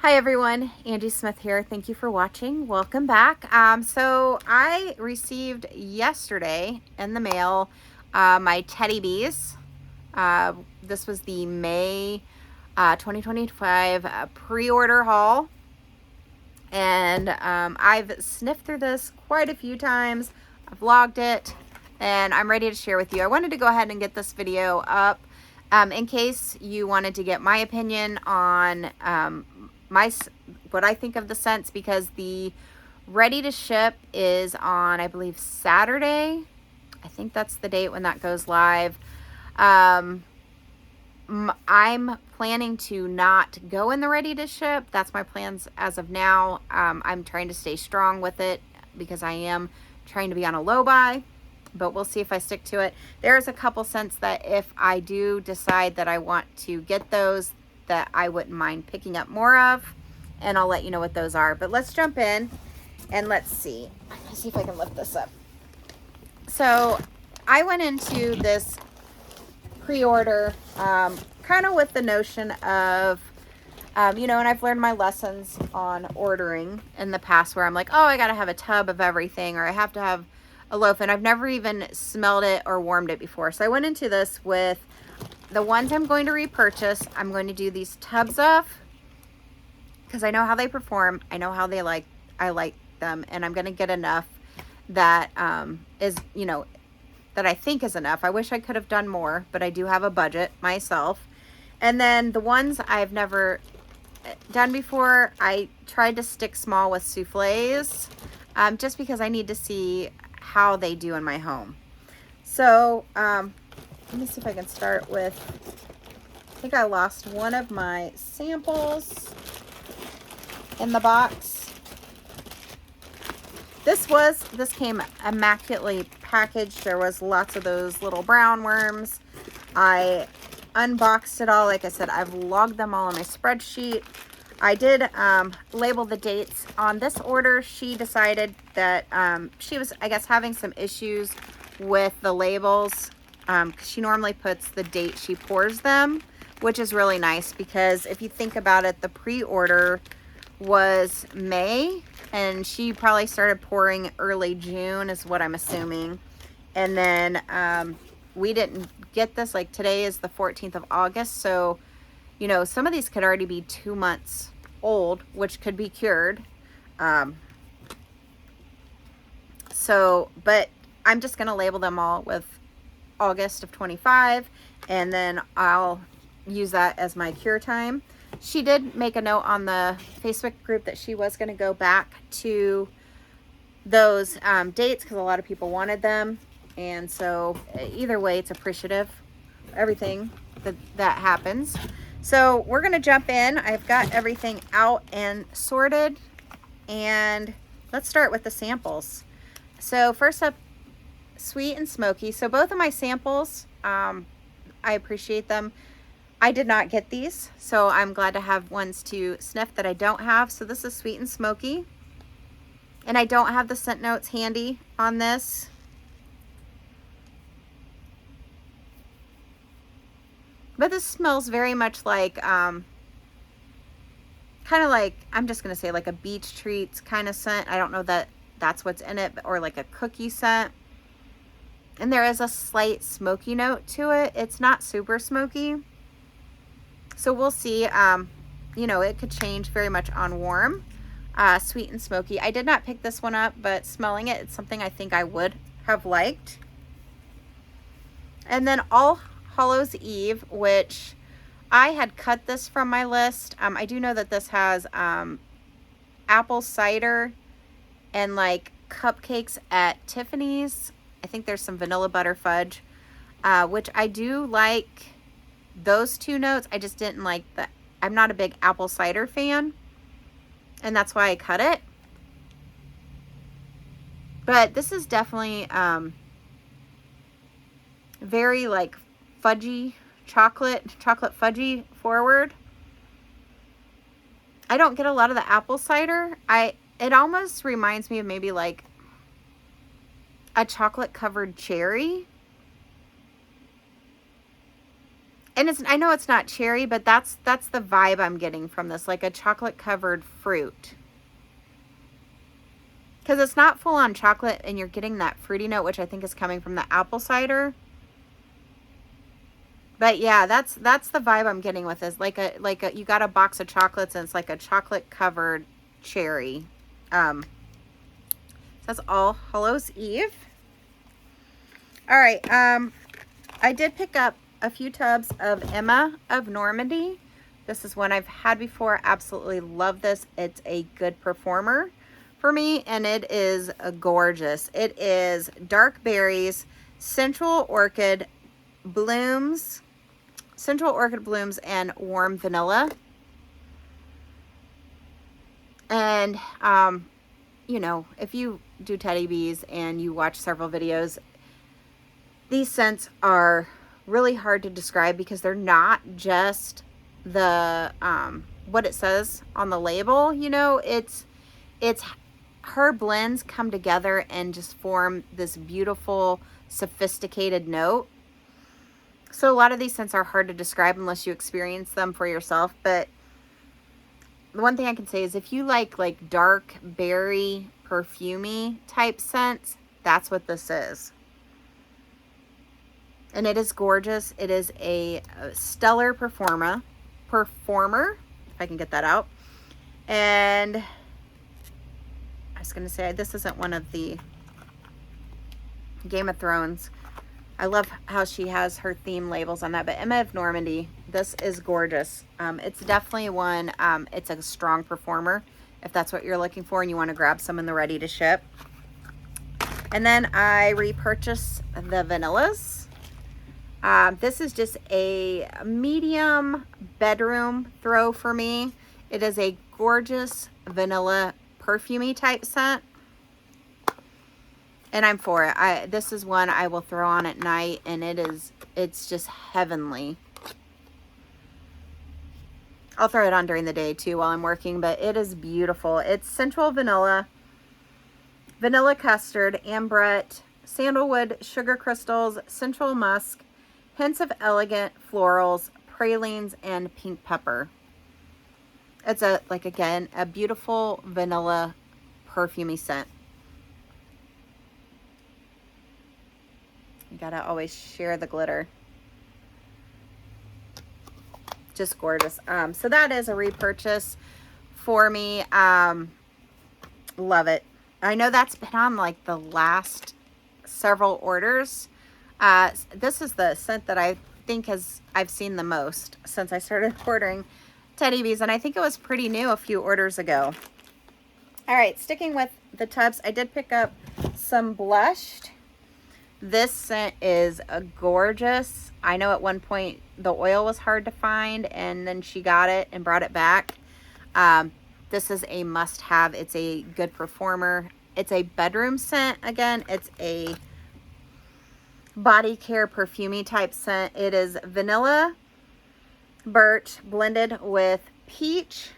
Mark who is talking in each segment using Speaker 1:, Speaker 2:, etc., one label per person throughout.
Speaker 1: Hi everyone, Angie Smith here. Thank you for watching. Welcome back. So I received yesterday in the mail my teddy bees. This was the May 2025 pre-order haul. And I've sniffed through this quite a few times. I've logged it and I'm ready to share with you. I wanted to go ahead and get this video up in case you wanted to get my opinion on what I think of the scents, because the ready to ship is on, I believe, Saturday. I think that's the date when that goes live. I'm planning to not go in the ready to ship. That's my plans as of now. I'm trying to stay strong with it because I am trying to be on a low buy, but we'll see if I stick to it. There's a couple scents that if I do decide that I want to get those, that I wouldn't mind picking up more of, and I'll let you know what those are. But let's jump in and let's see. I'm gonna see if I can lift this up. So I went into this pre-order kind of with the notion of, and I've learned my lessons on ordering in the past where I'm like, oh, I gotta have a tub of everything, or I have to have a loaf, and I've never even smelled it or warmed it before. So I went into this with the ones I'm going to repurchase. I'm going to do these tubs of, because I know how they perform. I know how I like them, and I'm going to get enough that is, that I think is enough. I wish I could have done more, but I do have a budget myself. And then the ones I've never done before, I tried to stick small with souffles, just because I need to see how they do in my home. So let me see if I can start with, I think I lost one of my samples in the box. This came immaculately packaged. There was lots of those little brown worms. I unboxed it all. Like I said, I've logged them all on my spreadsheet. I did label the dates on this order. She decided that she was, I guess, having some issues with the labels. She normally puts the date she pours them, which is really nice, because if you think about it, the pre-order was May, and she probably started pouring early June is what I'm assuming. And then we didn't get this, like today is the 14th of August, so some of these could already be 2 months old, which could be cured. But I'm just going to label them all with August of 25, and then I'll use that as my cure time. She did make a note on the Facebook group that she was going to go back to those dates because a lot of people wanted them, and so either way, it's appreciative, everything that happens. So we're going to jump in. I've got everything out and sorted, and let's start with the samples. So first up, sweet and smoky. So both of my samples, I appreciate them. I did not get these, so I'm glad to have ones to sniff that I don't have. So this is sweet and smoky, and I don't have the scent notes handy on this. But this smells very much like, kind of like, I'm just going to say like a beach treats kind of scent. I don't know that that's what's in it, or like a cookie scent. And there is a slight smoky note to it. It's not super smoky. So we'll see. It could change very much on warm. Sweet and smoky. I did not pick this one up, but smelling it, it's something I think I would have liked. And then All Hallows Eve, which I had cut this from my list. I do know that this has apple cider and like cupcakes at Tiffany's. I think there's some vanilla butter fudge, which I do like those two notes. I just didn't like the, I'm not a big apple cider fan, and that's why I cut it. But this is definitely very like fudgy, chocolate fudgy forward. I don't get a lot of the apple cider. It almost reminds me of maybe like a chocolate covered cherry. And I know it's not cherry, but that's the vibe I'm getting from this, like a chocolate covered fruit. Because it's not full on chocolate and you're getting that fruity note, which I think is coming from the apple cider. But yeah, that's the vibe I'm getting with this. Like a you got a box of chocolates and it's like a chocolate covered cherry. So that's All Hallows Eve. All right, I did pick up a few tubs of Emma of Normandy. This is one I've had before. Absolutely love this. It's a good performer for me, and it is gorgeous. It is dark berries, central orchid blooms, and warm vanilla. And you know, if you do Teddy Bees and you watch several videos, these scents are really hard to describe because they're not just the what it says on the label. You know, it's her blends come together and just form this beautiful, sophisticated note. So a lot of these scents are hard to describe unless you experience them for yourself. But the one thing I can say is if you like dark berry perfumey type scents, that's what this is. And it is gorgeous. It is a stellar performer, if I can get that out. And I was going to say, this isn't one of the Game of Thrones. I love how she has her theme labels on that. But Emma of Normandy, this is gorgeous. It's definitely one, it's a strong performer if that's what you're looking for and you want to grab some in the ready to ship. And then I repurchased the vanillas. This is just a medium bedroom throw for me. It is a gorgeous vanilla perfumey type scent. And I'm for it. This is one I will throw on at night, and it's just heavenly. I'll throw it on during the day too while I'm working, but it is beautiful. It's central vanilla, vanilla custard, ambrette, sandalwood, sugar crystals, central musk, hints of elegant florals, pralines, and pink pepper. It's again, a beautiful vanilla perfumey scent. You gotta always share the glitter. Just gorgeous. So that is a repurchase for me. Love it. I know that's been on like the last several orders. This is the scent that I think I've seen the most since I started ordering Teddy Bees, and I think it was pretty new a few orders ago. All right, sticking with the tubs, I did pick up some blushed. This scent is gorgeous. I know at one point the oil was hard to find, and then she got it and brought it back. This is a must-have. It's a good performer. It's a bedroom scent. Again, it's a body care perfumey type scent. It is vanilla birch blended with peach,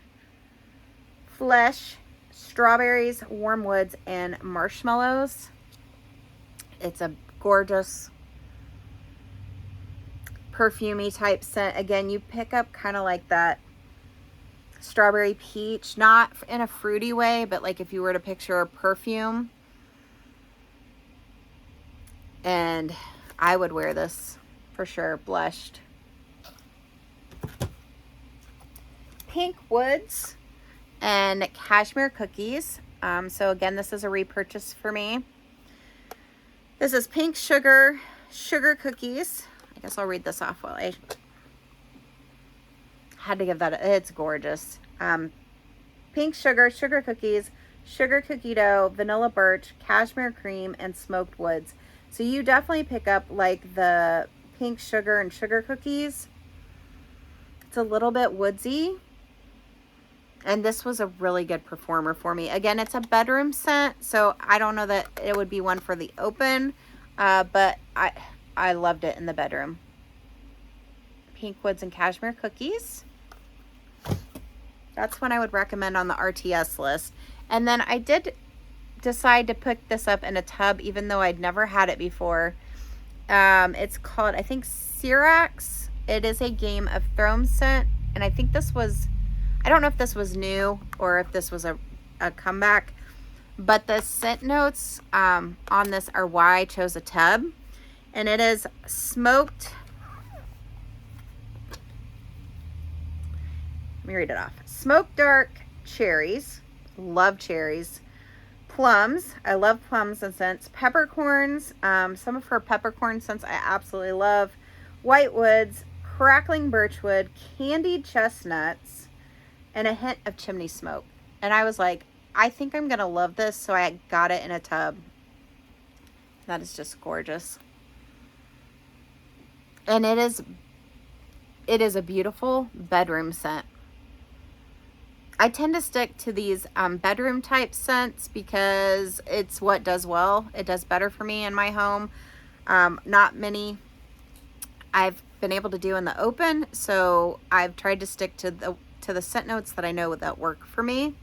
Speaker 1: flesh, strawberries, warm woods, and marshmallows. It's a gorgeous perfumey type scent. Again, you pick up kind of like that strawberry peach, not in a fruity way, but like if you were to picture a perfume. And I would wear this for sure. Blushed. Pink woods and cashmere cookies. So again, this is a repurchase for me. This is pink sugar cookies. I guess I'll read this off while I had to give that. It's gorgeous. Pink sugar cookies, sugar cookie dough, vanilla birch, cashmere cream, and smoked woods. So you definitely pick up like the pink sugar and sugar cookies. It's a little bit woodsy. And this was a really good performer for me. Again, it's a bedroom scent, so I don't know that it would be one for the open, but I loved it in the bedroom. Pink woods and cashmere cookies. That's one I would recommend on the RTS list. And then I did decide to put this up in a tub, even though I'd never had it before. It's called, I think, Syrax It is a Game of Thrones scent, and I think this was, I don't know if this was new or if this was a comeback, but the scent notes on this are why I chose a tub. And it is smoked, let me read it off. Smoked dark cherries, love cherries. Plums, I love plums and scents. Peppercorns, some of her peppercorn scents I absolutely love. White woods, crackling birchwood, candied chestnuts, and a hint of chimney smoke. And I was like, I think I'm gonna love this, so I got it in a tub. That is just gorgeous. And it is a beautiful bedroom scent. I tend to stick to these bedroom type scents because it's what does well. It does better for me in my home. Not many I've been able to do in the open, so I've tried to stick to the scent notes that I know that work for me.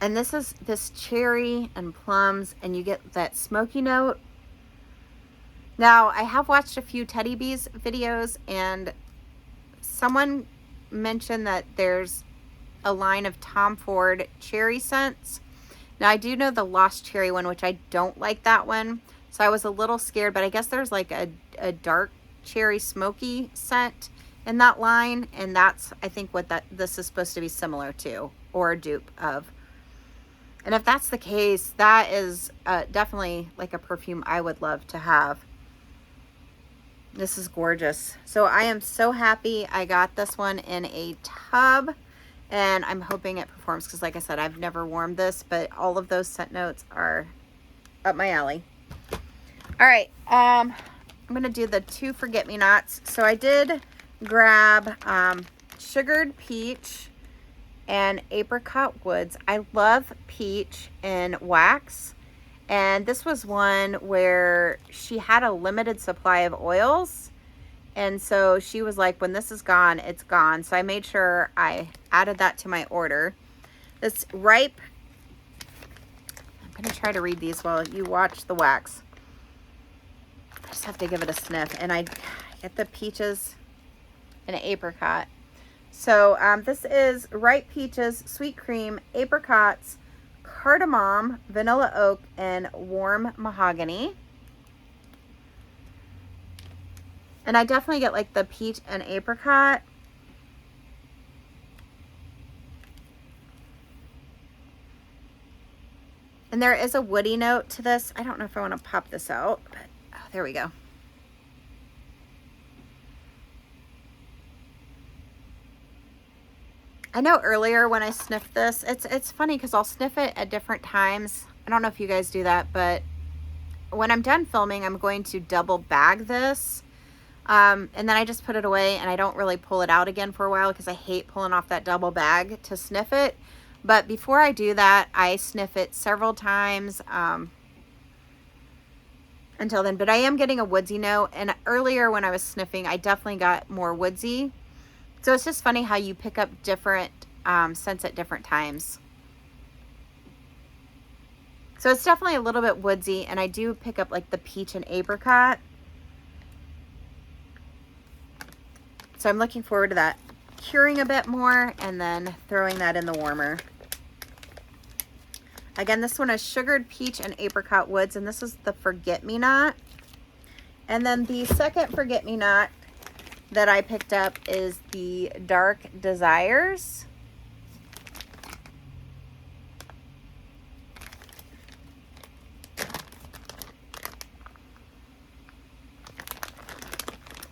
Speaker 1: And this is this cherry and plums, and you get that smoky note. Now, I have watched a few Teddy Bees videos, and someone mentioned that there's a line of Tom Ford cherry scents. Now, I do know the Lost Cherry one, which I don't like that one, so I was a little scared, but I guess there's like a dark cherry smoky scent in that line, and that's, I think, what this is supposed to be similar to, or a dupe of. And if that's the case, that is definitely like a perfume I would love to have. This is gorgeous. So I am so happy I got this one in a tub, and I'm hoping it performs because, like I said, I've never warmed this, but all of those scent notes are up my alley. All right, I'm gonna do the 2 forget-me-nots. So I did grab sugared peach and apricot woods. I love peach in wax. And this was one where she had a limited supply of oils. And so she was like, when this is gone, it's gone. So I made sure I added that to my order. This ripe, I'm going to try to read these while you watch the wax. I just have to give it a sniff. And I get the peaches and apricot. So this is ripe peaches, sweet cream, apricots, cardamom, vanilla oak, and warm mahogany. And I definitely get like the peach and apricot. And there is a woody note to this. I don't know if I want to pop this out, but oh, there we go. I know earlier when I sniffed this, it's funny because I'll sniff it at different times. I don't know if you guys do that, but when I'm done filming, I'm going to double bag this. And then I just put it away, and I don't really pull it out again for a while because I hate pulling off that double bag to sniff it. But before I do that, I sniff it several times until then. But I am getting a woodsy note, and earlier when I was sniffing, I definitely got more woodsy. So it's just funny how you pick up different scents at different times. So it's definitely a little bit woodsy, and I do pick up like the peach and apricot. So I'm looking forward to that curing a bit more and then throwing that in the warmer. Again, this one is sugared peach and apricot woods, and this is the forget-me-not. And then the second forget-me-not that I picked up is the Dark Desires.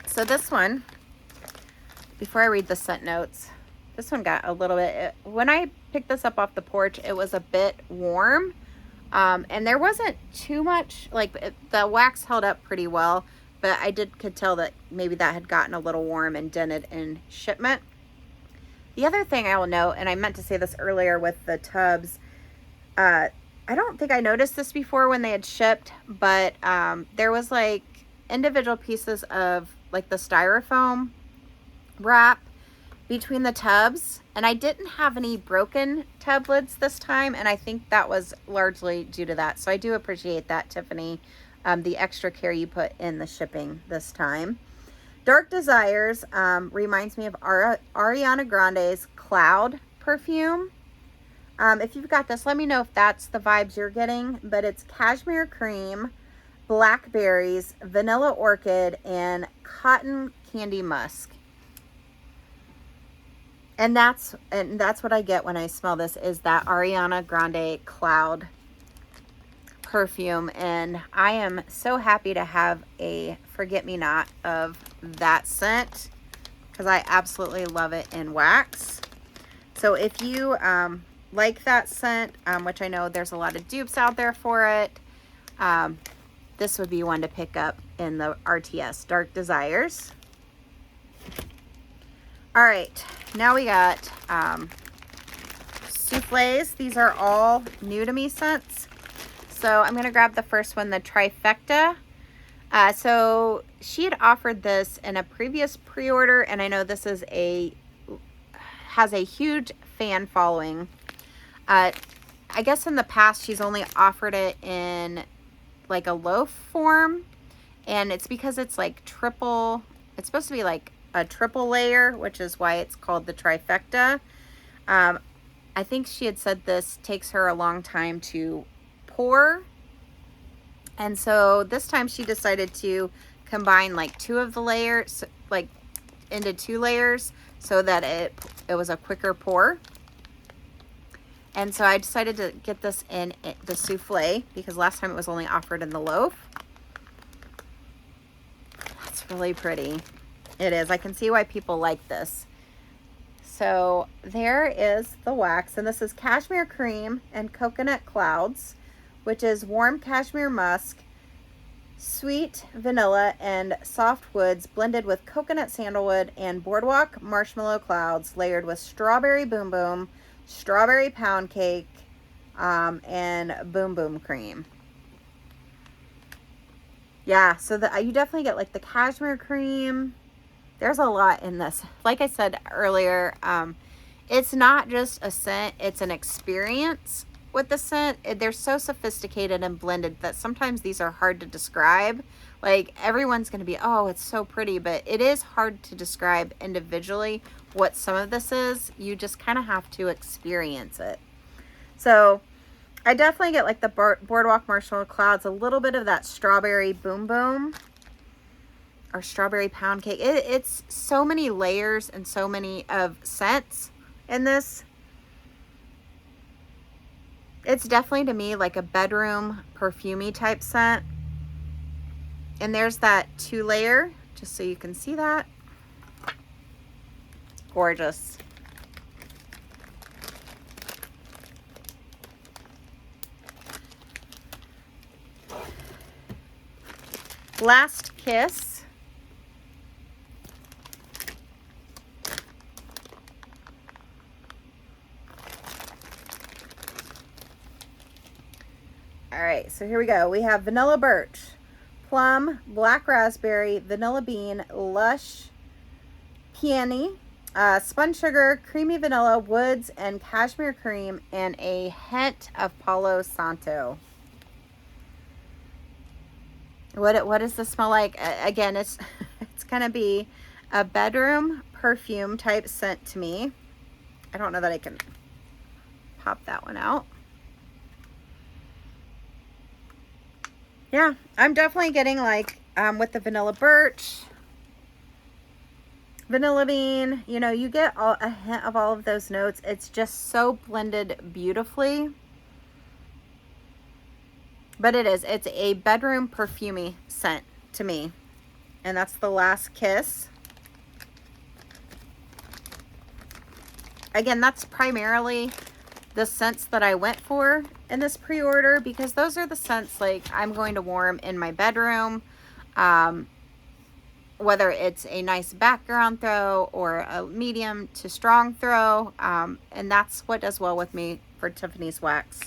Speaker 1: So this one, before I read the scent notes, this one got a little bit, when I picked this up off the porch, it was a bit warm. And there wasn't too much, like the wax held up pretty well, but I could tell that maybe that had gotten a little warm and dented in shipment. The other thing I will note, and I meant to say this earlier with the tubs, I don't think I noticed this before when they had shipped, but there was like individual pieces of like the styrofoam wrap between the tubs, and I didn't have any broken tub lids this time, and I think that was largely due to that. So I do appreciate that, Tiffany. the extra care you put in the shipping this time. Dark Desires reminds me of Ariana Grande's Cloud perfume. If you've got this, let me know if that's the vibes you're getting, but it's cashmere cream, blackberries, vanilla orchid, and cotton candy musk. And that's what I get when I smell this, is that Ariana Grande Cloud perfume. And I am so happy to have a forget-me-not of that scent, because I absolutely love it in wax. So if you like that scent, which I know there's a lot of dupes out there for it, this would be one to pick up in the RTS, Dark Desires. All right, now we got souffles. These are all new to me scents. So I'm gonna grab the first one, the Trifecta. So she had offered this in a previous pre-order, and I know this is has a huge fan following. I guess in the past she's only offered it in like a loaf form, and it's because it's like triple, it's supposed to be like a triple layer, which is why it's called the Trifecta. I think she had said this takes her a long time to pour, and so this time she decided to combine like two of the layers, like into 2 layers, so that it was a quicker pour. And so I decided to get this in the souffle, because last time it was only offered in the loaf. That's really pretty. It is. I can see why people like this. So there is the wax, and this is cashmere cream and coconut clouds, which is warm cashmere musk, sweet vanilla, and soft woods blended with coconut sandalwood and boardwalk marshmallow clouds, layered with strawberry boom boom, strawberry pound cake, and boom boom cream. Yeah, so you definitely get like the cashmere cream. There's a lot in this. Like I said earlier, it's not just a scent, it's an experience with the scent. They're so sophisticated and blended that sometimes these are hard to describe. Like, everyone's going to be, oh, it's so pretty, but it is hard to describe individually what some of this is. You just kind of have to experience it. So I definitely get like the boardwalk marshmallow clouds, a little bit of that strawberry boom boom, or strawberry pound cake. It's so many layers and so many of scents in this. It's definitely, to me, like a bedroom perfumey type scent. And there's that 2 layer, just so you can see that. Gorgeous. Last Kiss. All right, so here we go. We have vanilla birch, plum, black raspberry, vanilla bean, lush peony, spun sugar, creamy vanilla, woods, and cashmere cream, and a hint of Palo Santo. What does this smell like? Again, it's gonna be a bedroom perfume type scent to me. I don't know that I can pop that one out. Yeah, I'm definitely getting like with the vanilla birch, vanilla bean, you know, you get a hint of all of those notes. It's just so blended beautifully. But it's a bedroom perfumey scent to me. And that's the Last Kiss. Again, that's primarily the scents that I went for in this pre-order, because those are the scents like I'm going to warm in my bedroom, whether it's a nice background throw or a medium to strong throw, and that's what does well with me for Tiffany's wax.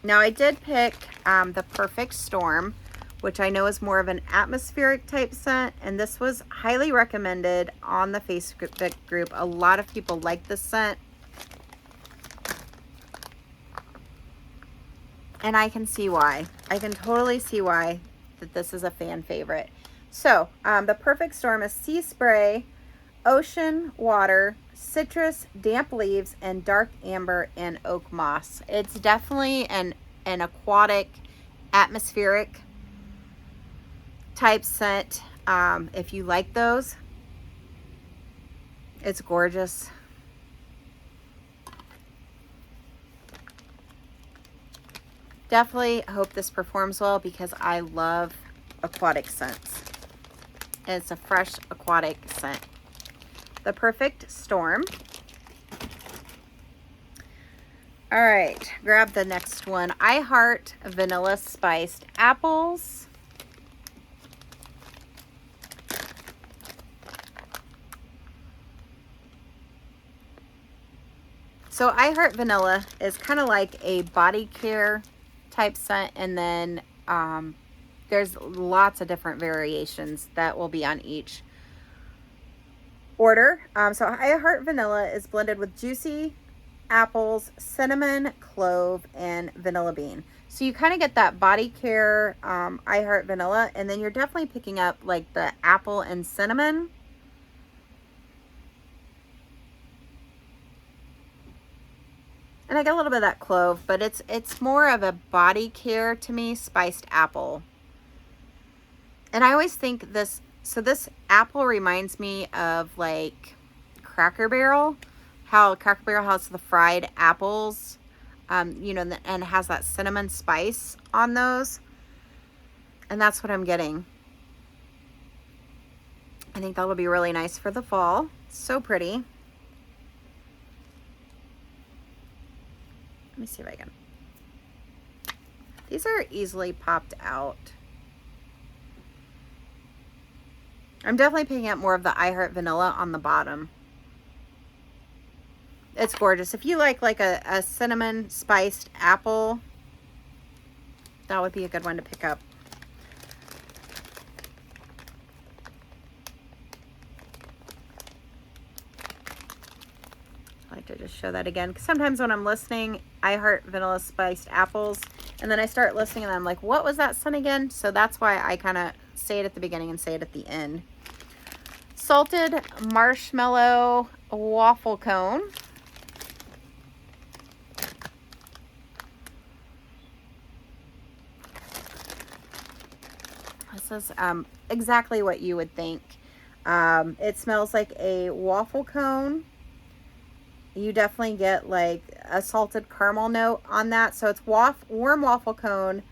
Speaker 1: Now I did pick the Perfect Storm, which I know is more of an atmospheric type scent, and this was highly recommended on the Facebook group. A lot of people like this scent, and I can see why. I can totally see why that this is a fan favorite. So the perfect storm is sea spray, ocean water, citrus, damp leaves, and dark amber and oak moss. It's definitely an aquatic, atmospheric type scent. If you like those, it's gorgeous. Definitely hope this performs well because I love aquatic scents. And it's a fresh aquatic scent. The perfect storm. All right, grab the next one. I Heart Vanilla Spiced Apples. So I Heart Vanilla is kind of like a body care type scent, and then there's lots of different variations that will be on each order. So I Heart Vanilla is blended with juicy apples, cinnamon, clove, and vanilla bean. So you kind of get that body care I Heart Vanilla, and then you're definitely picking up like the apple and cinnamon. And I get a little bit of that clove, but it's more of a body care to me, spiced apple. And I always think this, so this apple reminds me of like Cracker Barrel, how Cracker Barrel has the fried apples, you know, and has that cinnamon spice on those. And that's what I'm getting. I think that will be really nice for the fall. So pretty. Let me see if I can. These are easily popped out. I'm definitely picking up more of the I Heart Vanilla on the bottom. It's gorgeous. If you like a cinnamon spiced apple, that would be a good one to pick up. I like to just show that again, because sometimes when I'm listening, I Heart Vanilla Spiced Apples, and then I start listening and I'm like, what was that scent again? So that's why I kind of say it at the beginning and say it at the end. Salted Marshmallow Waffle Cone. This is exactly what you would think. It smells like a waffle cone. You definitely get like a salted caramel note on that. So it's warm waffle cone,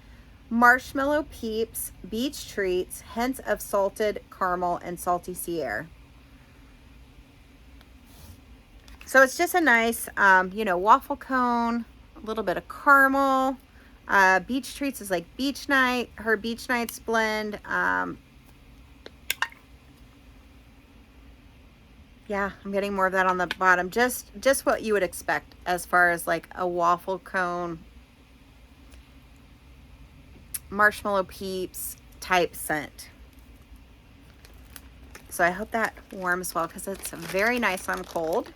Speaker 1: marshmallow peeps, beach treats, hints of salted caramel, and salty sea air. So it's just a nice, you know, waffle cone, a little bit of caramel. Beach treats is like beach night, her beach nights blend. Yeah, I'm getting more of that on the bottom. Just what you would expect as far as like a waffle cone, marshmallow peeps type scent. So I hope that warms well because it's very nice on cold.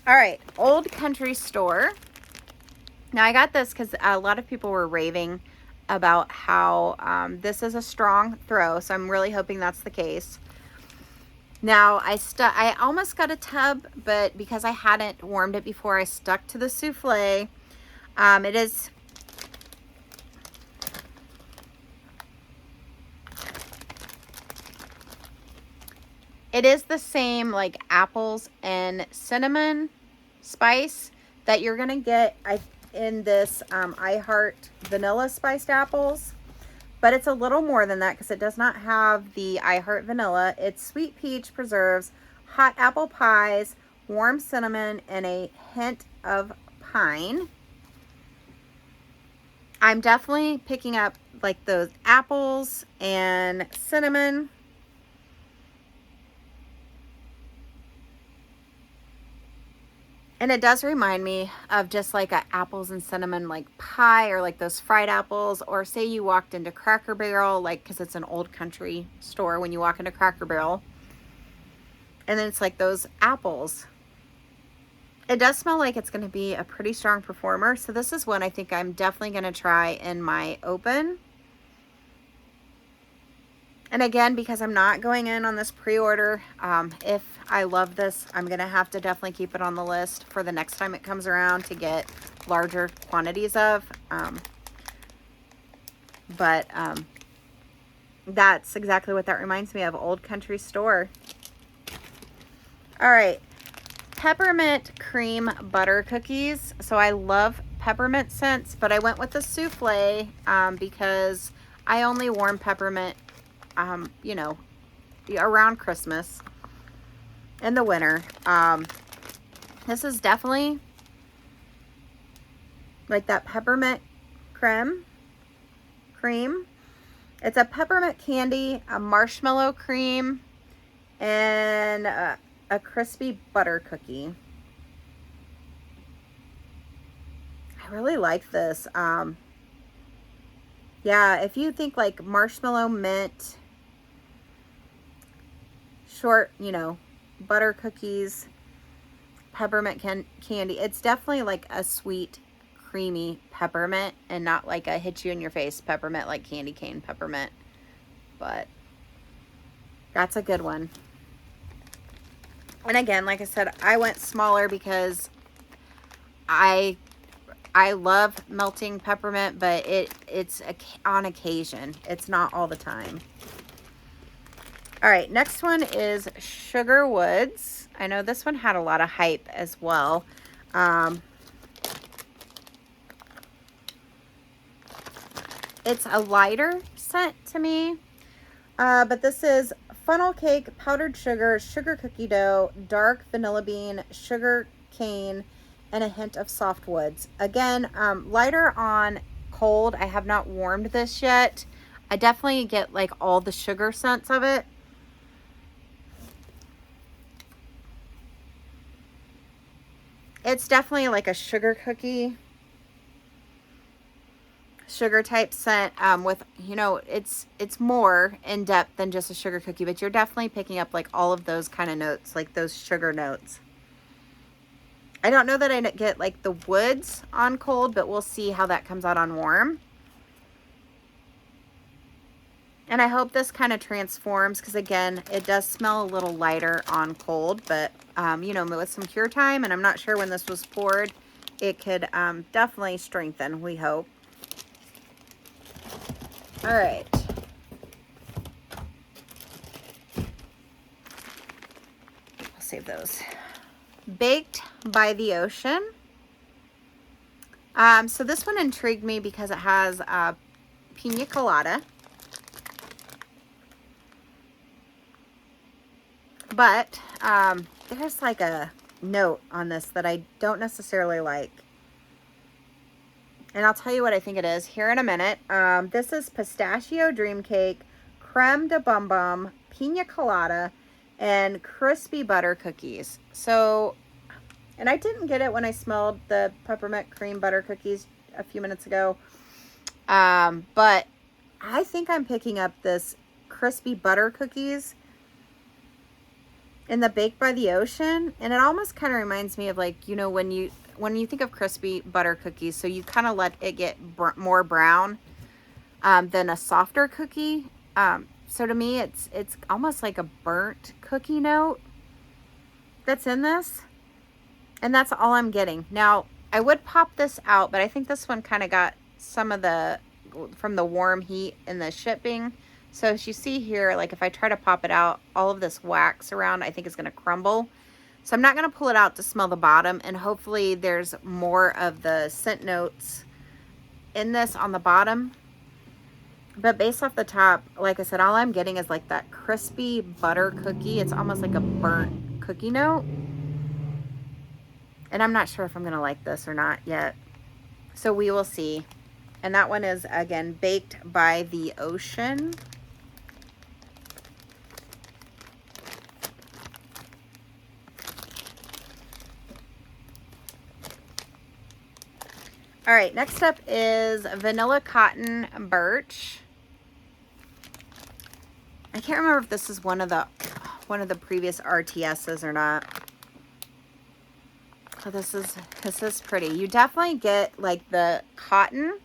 Speaker 1: All right, Old Country Store. Now I got this because a lot of people were raving about how this is a strong throw, so I'm really hoping that's the case. Now I almost got a tub, but because I hadn't warmed it before, I stuck to the souffle. It is the same like apples and cinnamon spice that you're gonna get in this I Heart Vanilla Spiced Apples, but it's a little more than that because it does not have the I Heart Vanilla. It's sweet peach preserves, hot apple pies, warm cinnamon, and a hint of pine. I'm definitely picking up like those apples and cinnamon. And it does remind me of just like a apples and cinnamon like pie, or like those fried apples, or say you walked into Cracker Barrel, like, because it's an Old Country store when you walk into Cracker Barrel, and then it's like those apples. It does smell like it's going to be a pretty strong performer. So this is one I think I'm definitely going to try in my open. And again, because I'm not going in on this pre-order, if I love this, I'm going to have to definitely keep it on the list for the next time it comes around to get larger quantities of. That's exactly what that reminds me of, Old Country Store. All right, peppermint cream butter cookies. So I love peppermint scents, but I went with the souffle because I only warm peppermint, you know, around Christmas in the winter. This is definitely like that peppermint cream. It's a peppermint candy, a marshmallow cream, and a crispy butter cookie. I really like this. Yeah, if you think like marshmallow mint, short, you know, butter cookies, peppermint candy, it's definitely like a sweet, creamy peppermint and not like a hit you in your face peppermint like candy cane peppermint. But that's a good one. And again, like I said, I went smaller because I love melting peppermint, but it's on occasion. It's not all the time. All right, next one is Sugar Woods. I know this one had a lot of hype as well. It's a lighter scent to me, but this is funnel cake, powdered sugar, sugar cookie dough, dark vanilla bean, sugar cane, and a hint of soft woods. Again, lighter on cold. I have not warmed this yet. I definitely get like all the sugar scents of it. It's definitely like a sugar cookie, sugar type scent with, you know, it's more in depth than just a sugar cookie, but you're definitely picking up like all of those kind of notes, like those sugar notes. I don't know that I get like the woods on cold, but we'll see how that comes out on warm. And I hope this kind of transforms because again, it does smell a little lighter on cold, but you know, with some cure time, and I'm not sure when this was poured, it could definitely strengthen, we hope. All right. I'll save those. Baked by the Ocean. So this one intrigued me because it has pina colada. But there's like a note on this that I don't necessarily like. And I'll tell you what I think it is here in a minute. This is pistachio dream cake, creme de bum bum, pina colada, and crispy butter cookies. So, and I didn't get it when I smelled the peppermint cream butter cookies a few minutes ago. But I think I'm picking up this crispy butter cookies in the Baked by the Ocean. And it almost kind of reminds me of like, you know, when you think of crispy butter cookies, so you kind of let it get more brown than a softer cookie. So to me, it's almost like a burnt cookie note that's in this. And that's all I'm getting. Now, I would pop this out, but I think this one kind of got some of from the warm heat in the shipping. So as you see here, like if I try to pop it out, all of this wax around, I think is going to crumble. So I'm not going to pull it out to smell the bottom, and hopefully there's more of the scent notes in this on the bottom. But based off the top, like I said, all I'm getting is like that crispy butter cookie. It's almost like a burnt cookie note. And I'm not sure if I'm going to like this or not yet. So we will see. And that one is, again, Baked by the Ocean. All right, next up is Vanilla Cotton Birch. I can't remember if this is one of the previous RTSs or not. Oh, this is pretty. You definitely get like the cotton,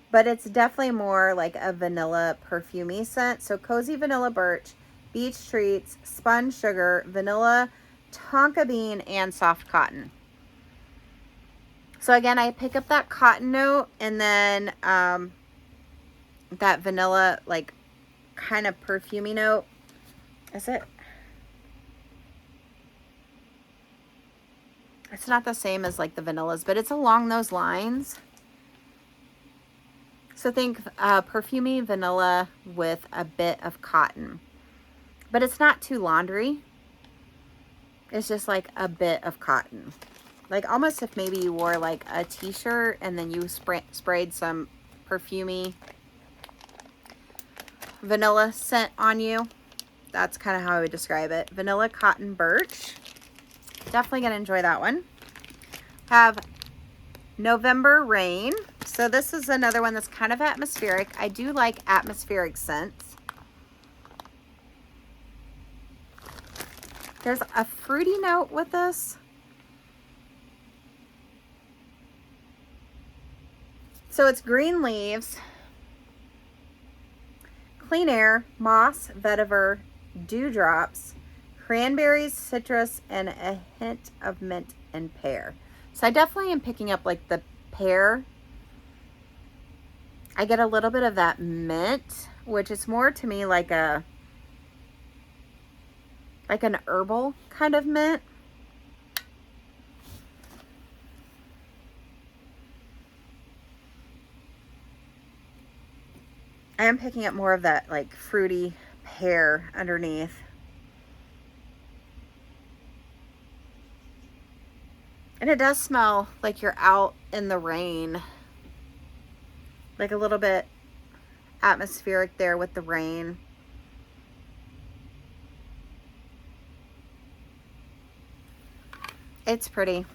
Speaker 1: but it's definitely more like a vanilla perfumey scent. So cozy vanilla birch, beach treats, spun sugar, vanilla, tonka bean, and soft cotton. So again, I pick up that cotton note and then that vanilla, like kind of perfumey note. Is it? It's not the same as like the vanillas, but it's along those lines. So think perfumey vanilla with a bit of cotton, but it's not too laundry. It's just like a bit of cotton. Like almost if maybe you wore like a t-shirt and then you sprayed some perfumey vanilla scent on you. That's kind of how I would describe it. Vanilla cotton birch. Definitely gonna enjoy that one. Have November Rain. So this is another one that's kind of atmospheric. I do like atmospheric scents. There's a fruity note with this. So it's green leaves, clean air, moss, vetiver, dewdrops, cranberries, citrus, and a hint of mint and pear. So I definitely am picking up like the pear. I get a little bit of that mint, which is more to me like an herbal kind of mint. I am picking up more of that like fruity pear underneath. And it does smell like you're out in the rain. Like a little bit atmospheric there with the rain. It's pretty.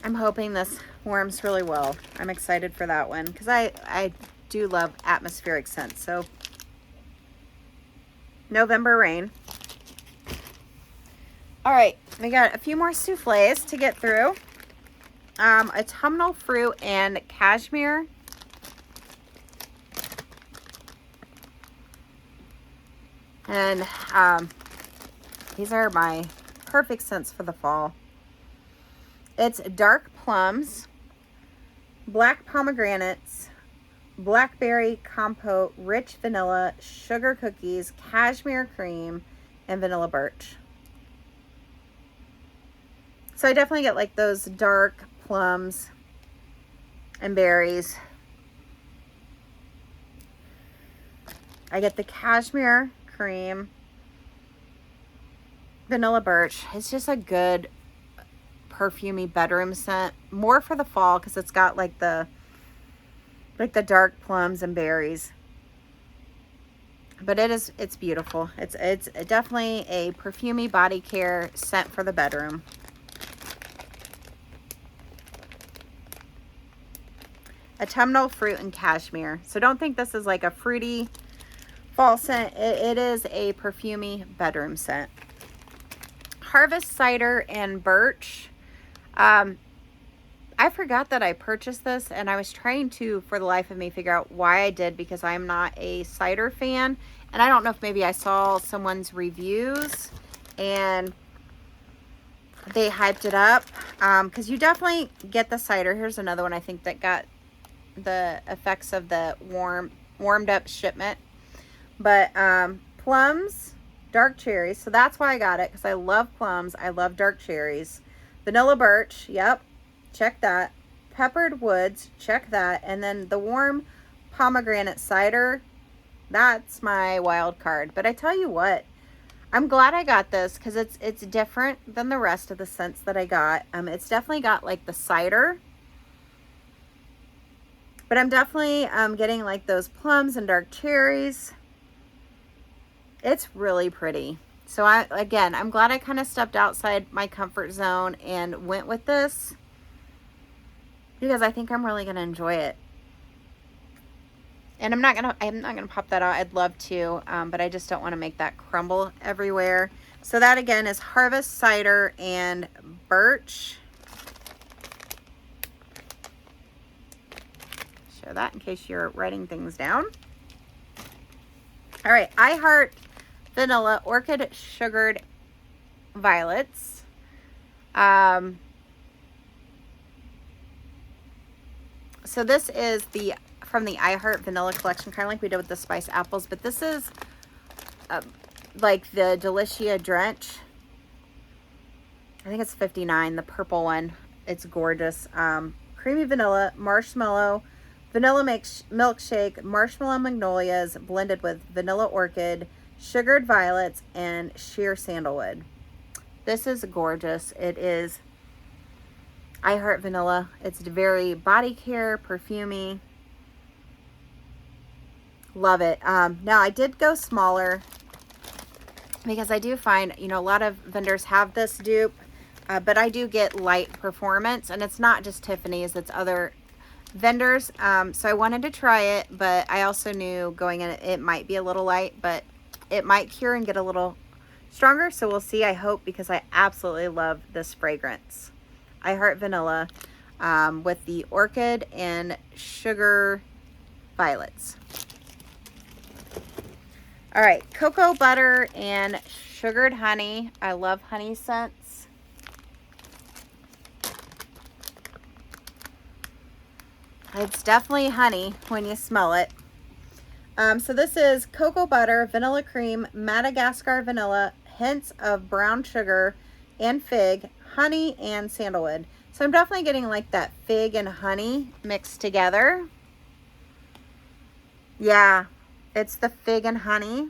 Speaker 1: I'm hoping this warms really well. I'm excited for that one because I do love atmospheric scents. So November Rain. All right, we got a few more souffles to get through. Autumnal fruit and cashmere. And these are my perfect scents for the fall. It's dark plums, black pomegranates, blackberry compote, rich vanilla, sugar cookies, cashmere cream, and vanilla birch. So I definitely get like those dark plums and berries. I get the cashmere cream, vanilla birch. It's just a good perfumey bedroom scent, more for the fall because it's got like the dark plums and berries. But it's beautiful. It's definitely a perfumey body care scent for the bedroom. Autumnal fruit and cashmere. So don't think this is like a fruity fall scent. It is a perfumey bedroom scent. Harvest cider and birch. I forgot that I purchased this, and I was trying to, for the life of me, figure out why I did, because I'm not a cider fan. And I don't know if maybe I saw someone's reviews and they hyped it up. Because you definitely get the cider. Here's another one I think that got the effects of the warmed up shipment. But plums, dark cherries. So that's why I got it, because I love plums. I love dark cherries. Vanilla birch, yep, check that. Peppered woods, check that. And then the warm pomegranate cider, that's my wild card. But I tell you what, I'm glad I got this because it's different than the rest of the scents that I got. It's definitely got like the cider, but I'm definitely getting like those plums and dark cherries. It's really pretty. So I'm glad I kind of stepped outside my comfort zone and went with this because I think I'm really going to enjoy it. And I'm not gonna pop that out. I'd love to, but I just don't want to make that crumble everywhere. So that again is Harvest Cider and Birch. Show that in case you're writing things down. All right, I Heart Vanilla Orchid Sugared Violets. So this is from the I Heart Vanilla collection, kind of like we did with the Spice Apples, but this is like the Delicia Drench. I think it's 59, the purple one. It's gorgeous. Creamy vanilla, marshmallow, vanilla milkshake, marshmallow magnolias blended with vanilla orchid, sugared violets, and sheer sandalwood. This is gorgeous. It is I Heart Vanilla. It's very body care, perfumey. Love it. Now I did go smaller because I do find, you know, a lot of vendors have this dupe, but I do get light performance, and it's not just Tiffany's, it's other vendors. So I wanted to try it, but I also knew going in it might be a little light, but it might cure and get a little stronger. So we'll see, I hope, because I absolutely love this fragrance. I Heart Vanilla with the orchid and sugar violets. All right, cocoa butter and sugared honey. I love honey scents. It's definitely honey when you smell it. So this is cocoa butter, vanilla cream, Madagascar vanilla, hints of brown sugar and fig, honey, and sandalwood. So I'm definitely getting like that fig and honey mixed together. Yeah, it's the fig and honey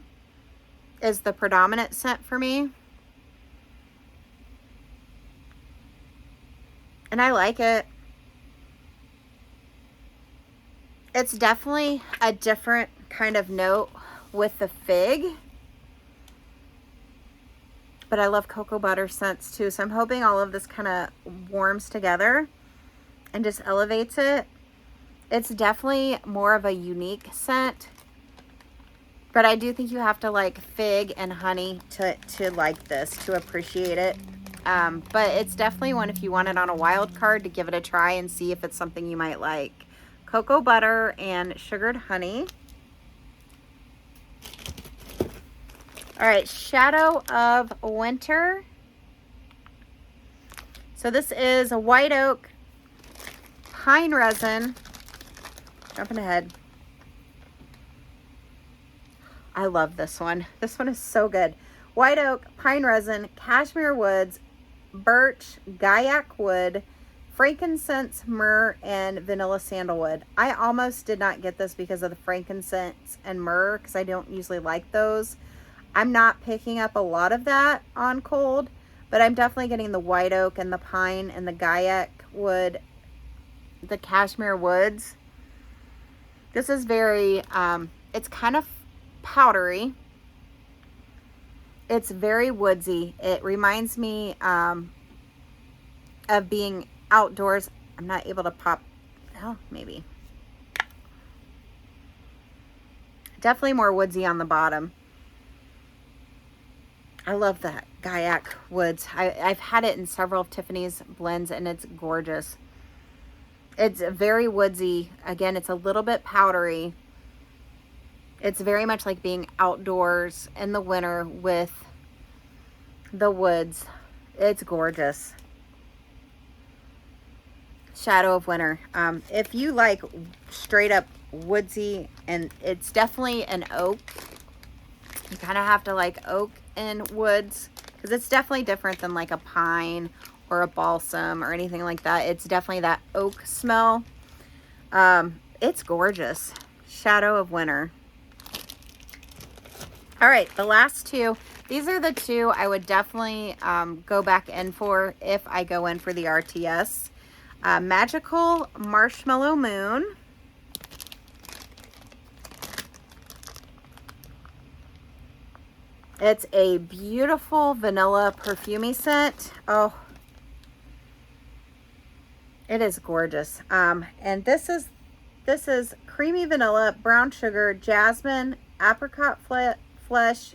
Speaker 1: is the predominant scent for me. And I like it. It's definitely a different kind of note with the fig. But I love cocoa butter scents too. So I'm hoping all of this kind of warms together and just elevates it. It's definitely more of a unique scent. But I do think you have to like fig and honey to like this, to appreciate it. But it's definitely one if you want it on a wild card to give it a try and see if it's something you might like. Cocoa butter and sugared honey. All right, Shadow of Winter. So this is a white oak, pine resin. Jumping ahead. I love this one. This one is so good. White oak, pine resin, cashmere woods, birch, gaiac wood, frankincense, myrrh, and vanilla sandalwood. I almost did not get this because of the frankincense and myrrh because I don't usually like those. I'm not picking up a lot of that on cold, but I'm definitely getting the white oak and the pine and the gaiac wood, the cashmere woods. This is very, it's kind of powdery. It's very woodsy. It reminds me of being outdoors. I'm not able to pop, oh, maybe. Definitely more woodsy on the bottom. I love that gaiac woods. I've had it in several of Tiffany's blends and it's gorgeous. It's very woodsy. Again, it's a little bit powdery. It's very much like being outdoors in the winter with the woods. It's gorgeous. Shadow of Winter. If you like straight up woodsy, and it's definitely an oak. You kind of have to like oak and woods because it's definitely different than like a pine or a balsam or anything like that. It's definitely that oak smell. It's gorgeous. Shadow of Winter. All right, the last two. These are the two I would definitely go back in for if I go in for the RTS. Magical Marshmallow Moon. It's a beautiful vanilla perfumey scent. Oh, it is gorgeous. And this is creamy vanilla, brown sugar, jasmine, apricot flesh,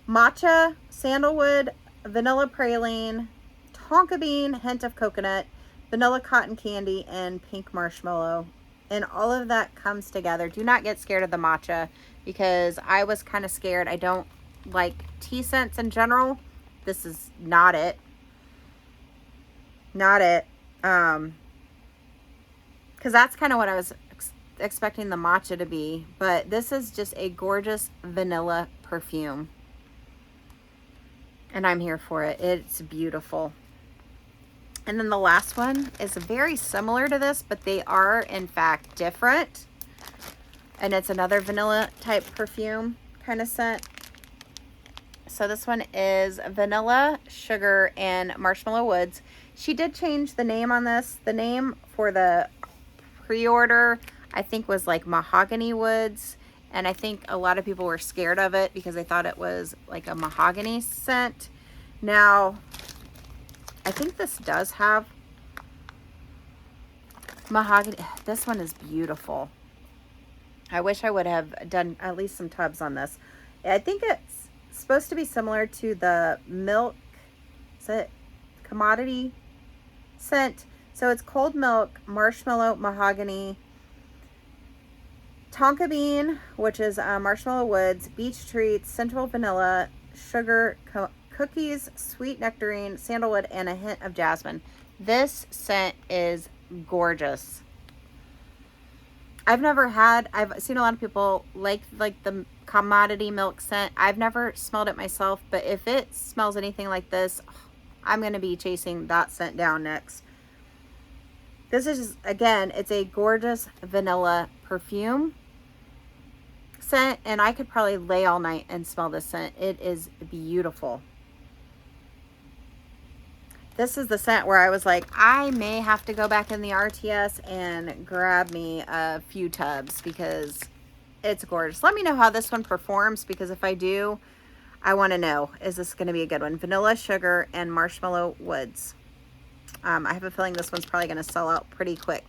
Speaker 1: matcha, sandalwood, vanilla praline, tonka bean, hint of coconut, vanilla cotton candy, and pink marshmallow. And all of that comes together. Do not get scared of the matcha, because I was kind of scared. I don't like tea scents in general. This is not it. Not it. Because that's kind of what I was expecting the matcha to be. But this is just a gorgeous vanilla perfume. And I'm here for it. It's beautiful. And then the last one is very similar to this, but they are in fact different. And it's another vanilla type perfume kind of scent. So this one is vanilla, sugar, and marshmallow woods. She did change the name on this. The name for the pre-order, I think, was like mahogany woods. And I think a lot of people were scared of it because they thought it was like a mahogany scent. Now, I think this does have mahogany. This one is beautiful. I wish I would have done at least some tubs on this. I think it's supposed to be similar to the milk, is it commodity scent? So it's cold milk, marshmallow, mahogany, tonka bean, which is marshmallow woods, beach treats, central vanilla, sugar, cookies, sweet nectarine, sandalwood, and a hint of jasmine. This scent is gorgeous. I've seen a lot of people like the commodity milk scent. I've never smelled it myself, but if it smells anything like this, I'm going to be chasing that scent down next. This is, again, it's a gorgeous vanilla perfume scent, and I could probably lay all night and smell this scent. It is beautiful. This is the scent where I was like, I may have to go back in the RTS and grab me a few tubs because it's gorgeous. Let me know how this one performs, because if I do, I want to know, is this going to be a good one? Vanilla, sugar, and marshmallow woods. I have a feeling this one's probably going to sell out pretty quick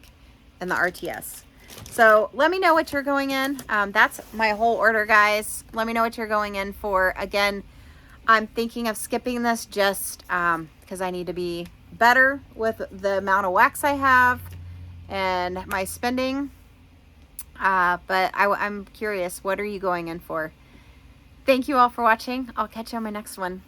Speaker 1: in the RTS. So let me know what you're going in. That's my whole order, guys. Let me know what you're going in for. Again, I'm thinking of skipping this just because I need to be better with the amount of wax I have and my spending. But I'm curious, what are you going in for? Thank you all for watching. I'll catch you on my next one.